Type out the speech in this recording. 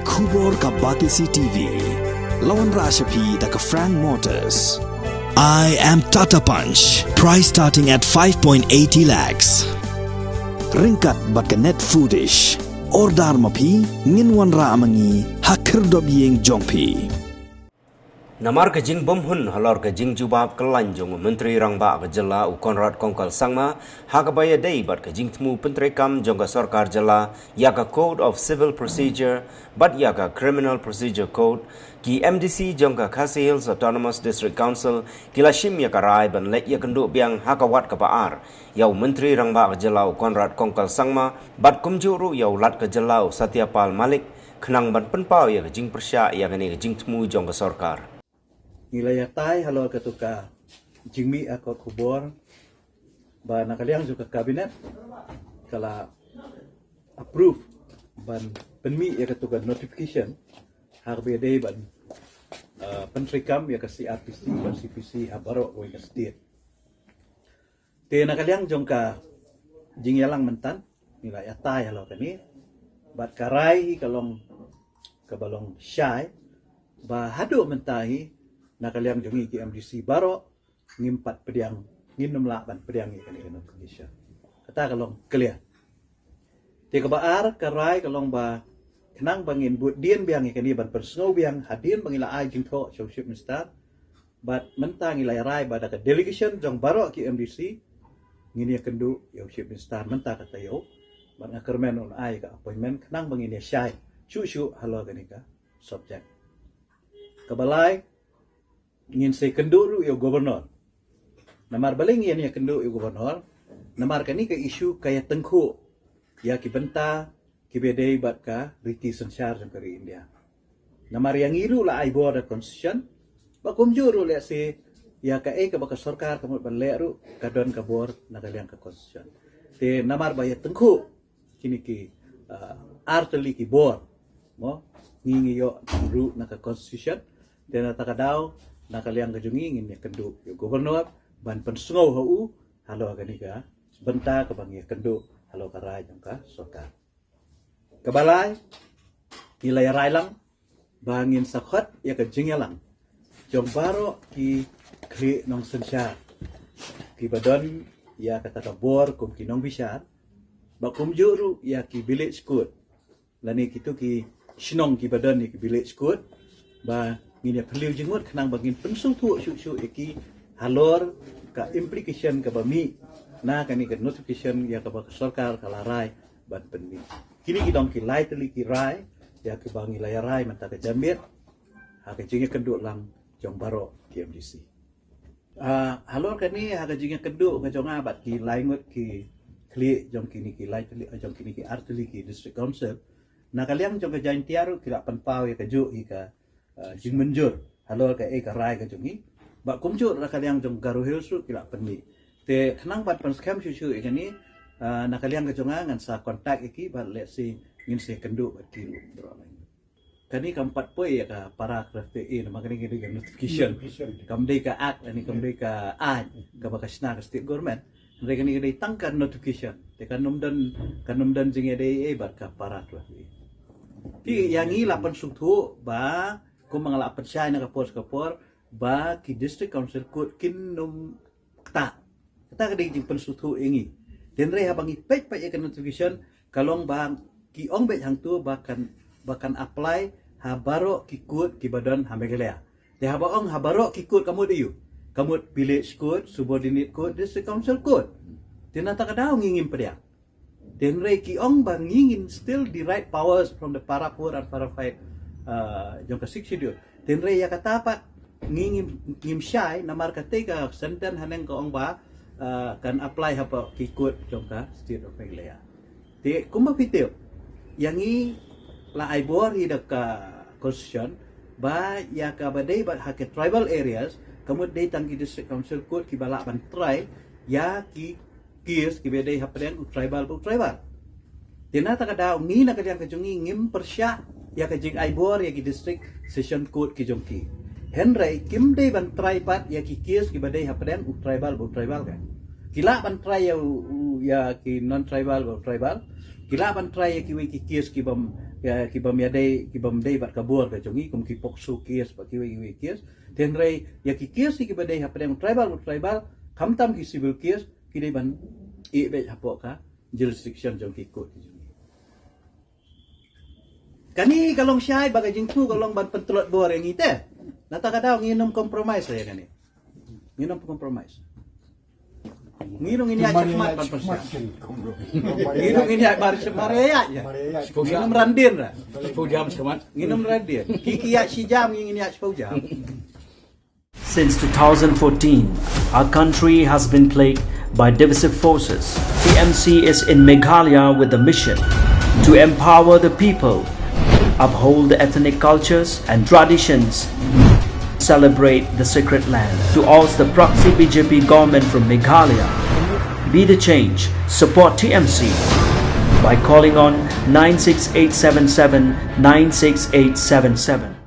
Kubor ka Batisi TV. Lawan Rashapi da ka Frank Motors. I am Tata Punch. Price starting at 5.80 lakhs. Ringkat bat ka net foodish. Ordar mapi nginwan ra amangi hakir dob yeng jongpi. Namar ke jing bomhun halor ke jing jubab kelanjung Menteri Rangba ke Jela u Konrad Kongkal Sangma hakabaya day bat ke jing temu Penteri Kam jongga Sarkar Jela yaka Code of Civil Procedure bat yaka Criminal Procedure Code ki MDC jongga Khasi Hills Autonomous District Council kila shim yaka rai ban lek yakenduk biang hakawat ke Baar yau Menteri Rangba ke Jela u Konrad Kongkal Sangma bat kumjuru yau lat ke Jela u Satyapal Malik kenang ban penpau ya ke jing persya ya ke jing temu jongga Sarkar. Nilai tai halor ketuka jingmi akor kubor ba nakaliang juga kabinet kala approve ban penmi ya ketuka notification HBD ban pentrikam ya ke CRPC ban CPC habaro ko ke state te nakaliang jongka jingyalang mentan nilai tai halor kani bat karai kalong kabalong syai ba hadu mentahi nakaliang jongi ki MDC baro ngimpat pediang nginum laban pediang ikan Indonesia kata kalong clear te kabaar karai kalong ba kenang bangin but dien biang ikan ban persngau biang hadin bangila ai jing tho ship minister bat mentang ilai rai bada ka delegation jong baro ki MDC ngini kendu yo ship minister mentang kata yo ban akermen on ai ka appointment kenang bangin ya syai chu halo ganika subject kabalai ingin saya kendu yo gubernur. Namar baling yan ya kendu yo gubernur. Namar kani ke isu kaya tengku ya ki benta ki bedai bat ka riti sensar jang kari India. Namar yang iru la ai border constitution ba kumjuru le se ya ka ka baka sarkar kamut ban leru kadon ka bor nakaliang ka constitution. Te namar ba ya tengku kini ki arteli ki bor mo ngingi yo ru naka constitution dan takadaw nakaliang kajungi ingin ya kendu yo gubernur ban pensungau hu halo ganika sebentar ke bang ya kendu halo karai jangka sarkar kebalai nilai railang bangin sakhat ya kajingalang jong baro ki kri nong sensar ki badon ya kata kabor kum ki nong bisar bakum juru ya ki village code lani kitu ki shinong ki badon ni ki village code ba ngini perlu jengut kenang bagin pensung tu su iki halor ka implication ka bami na kani ka notification ya ka sarkar kalarai ban penmi kini kidong ki lai teli ki rai ya ki bangi lai rai manta ka jambir ha ka jinge kenduk lang jong baro ki MDC halor kani ha ka jinge kenduk ka jong abat ki lai ngut ki kli jong kini ki lai teli jong kini ki arteli ki district council na kaliang jong ka jain tiaru kira penpau ya ka ju ka jing menjur halor ka ka rai ka jongi ba kumjur ra kaliang jong garu hilsu kila penli te kenang bat pan scam su ikani na kaliang ka jonga ngan sa kontak iki ba let's say ngin se kendu ba tiru bro kani kampat poi ya ka para krafte nama kani kini notification kamdei ka act ani kamdei ka ad ka bakasna ka state government mereka ni tangkan notification te kanum dan jing ede ba ka para krafte ki yang i lapan suthu ba kung mga lapat siya na kapor ba ki district council court kinum kata kading pensutu ingi den re habang ipet pa ya notification kalong bang ki ong bet hang tu bahkan apply habaro ki court ki badan hamegelea de habang habaro ki court kamu diyu kamu village court subordinate court district council court den nata kadaw ngingin pa dia den re ki ong bang ngingin still the right powers from the parapur and parafight jong kasik sidio tenre ya katapat ngim syai namar kateka senten haneng ko ong ba kan apply hapa kikut jong ka state of Meghalaya te kuma pitiu yangi la aibor hida ka constitution ba ya ka badai ba ha tribal areas kamut dei tangki district council court ki bala ban try ya ki kies ki bedai hapren tribal tenata kada ngi na kadiang kajungi ngim persya ya ka jing aibor ya ki district session court ki jongki henry kim de ban tribat ya ki kies ki badai hapren tribal ka kila ban try ya ki non tribal kila ban try ya ki kies ki bam ya kibam dei bat kabur ke jongi kum ki poksu kies pak kiwi kies ten rei ya ki kies ki badai hapadang tribal kamtam ki civil kies ki dei ban i be hapok ka jurisdiction jong ki kot kani kalong syai bagai jingtu kalong ban pentulot bor yang ite nata kadau nginum compromise saya kani nginum compromise nginum ini aja mat pan persen nginum ini bar semarea aja nginum randin lah 10 jam sekemat. nginum randin kiki ya si jam ini ya 10 jam. Since 2014, our country has been plagued by divisive forces. TMC is in Meghalaya with the mission to empower the people, uphold the ethnic cultures and traditions, celebrate the sacred land. To oust the proxy BJP government from Meghalaya, be the change, support TMC by calling on 96877 96877.